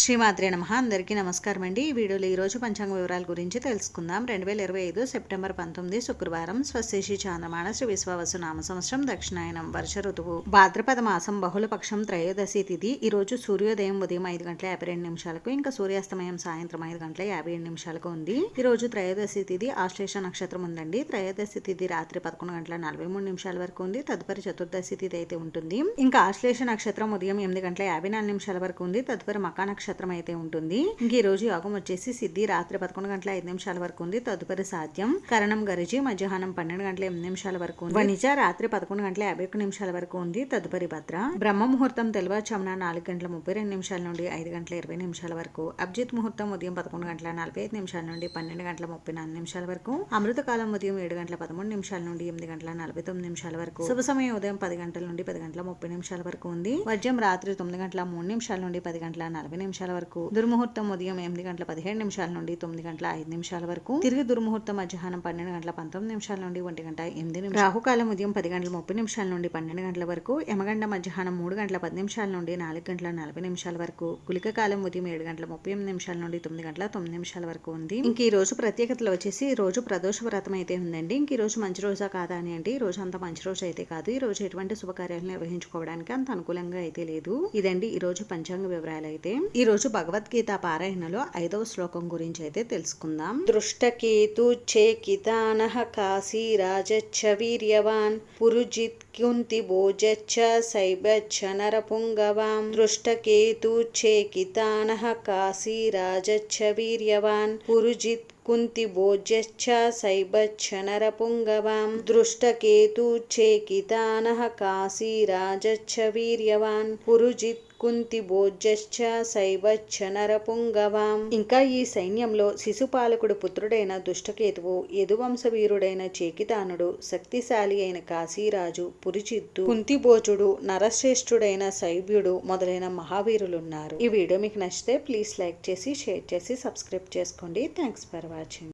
శ్రీమాత్రే నమః. అందరికీ నమస్కారం అండి. ఈ వీడియోలో ఈరోజు పంచాంగ వివరాల గురించి తెలుసుకుందాం. 2025 సెప్టెంబర్ 19 శుక్రవారం. స్వశేషి చాంద్రమాన శ్రీ విశ్వావసు నామ సంవత్సరం, దక్షిణాయనం, వర్ష ఋతువు, భాద్రపద మాసం, బహుళపక్షం, త్రయోదశి తిథి. ఈ రోజు సూర్యోదయం ఉదయం 5:52 ఇంకా సూర్యాస్తమయం సాయంత్రం 5:57 ఉంది. ఈ రోజు త్రయోదశి తిథి ఆశ్లేష నక్షత్రం ఉందండి. త్రయోదశి తిథి రాత్రి 11:43 వరకు ఉంది. తదుపరి చతుర్దశి తిథి అయితే ఉంటుంది. ఇంకా ఆశ్లేష నక్షత్రం ఉదయం 8:54 వరకు ఉంది. తదుపరి మకా నక్షత్రం అయితే ఉంటుంది. ఇంక ఈ రోజు యోగం వచ్చేసి సిద్ధి రాత్రి 11:05 వరకు ఉంది. తదుపరి సాధ్యం, కరణం గరిజి మధ్యాహ్నం 12:08 వరకు ఉంది. వణిజ రాత్రి 11:51 వరకు ఉంది. తదుపరి భద్ర. బ్రహ్మ ముహూర్తం తెల్లవారుజామున 4:32 నుండి 5:20 వరకు. అభిజిత్ ముహూర్తం ఉదయం 11:45 నుండి 12:34 వరకు. అమృతకాలం ఉదయం 7:13 నుండి 8:49 వరకు. శుభ సమయం ఉదయం 10 గంటల నుండి 10:30 వరకు ఉంది. వర్జ్యం రాత్రి 9:03 నుండి 10:40 వరకు. దుర్ముహూర్తం ఉదయం 8:17 నుండి 9:05 వరకు. తిరిగి దుర్ముహూర్తం మధ్యాహ్నం 12:19 నుండి 1:08. రాహుకాలం ఉదయం 10:30 నుండి 12 వరకు. యమగండ మధ్యాహ్నం 3:10 నుండి 4:40 వరకు. గుళిక కాలం ఉదయం 7:38 నుండి 9:09 వరకు ఉంది. ఇంక ఈ రోజు ప్రత్యేకతలు వచ్చేసి ఈ రోజు ప్రదోష వ్రతం అయితే ఉందండి. ఇంక ఈ రోజు మంచి రోజా కాదా అని అంటే ఈ రోజు అంత మంచి రోజు అయితే కాదు. ఈ రోజు ఎటువంటి శుభకార్యాలు నిర్వహించుకోవడానికి అంత అనుకూలంగా అయితే లేదు. ఇదండి ఈ రోజు పంచాంగ వివరాలు అయితే. ఈ రోజు భగవద్గీత పారాయణలో 5వ శ్లోకం గురించి అయితే తెలుసుకుందాం. దృష్టకేతు చేకితానః కాశీ రాజచ్చ వీర్యవాన్ పురుజిత్ కుంతి భోజచ్చ సైబచ్చ నరపుంగవాం. దృష్టకేతు చేకితానః కాశీ రాజచ్చ వీర్యవాన్ పురుజిత్ కుంతి భోజచ్చ సైబచ్చ నరపుంగవాం. దృష్టకేతు చేకితానః కాశీ రాజచ్చ వీర్యవాన్ పురుజిత్ కుంతి భోజశ్చ సైబచ్చ నరపుంగవాం. ఇంకా ఈ సైన్యంలో శిశుపాలకుడు పుత్రుడైన దుష్టకేతువు, యదువంశవీరుడైన చేకితానుడు, శక్తిశాలి అయిన కాశీరాజు పురుజిత్తు, కుంతిభోజుడు, నరశ్రేష్ఠుడైన సైబ్యుడు మొదలైన మహావీరులున్నారు. ఈ వీడియో మీకు నచ్చితే ప్లీజ్ లైక్ చేసి, షేర్ చేసి, సబ్స్క్రైబ్ చేసుకోండి. Thanks for watching.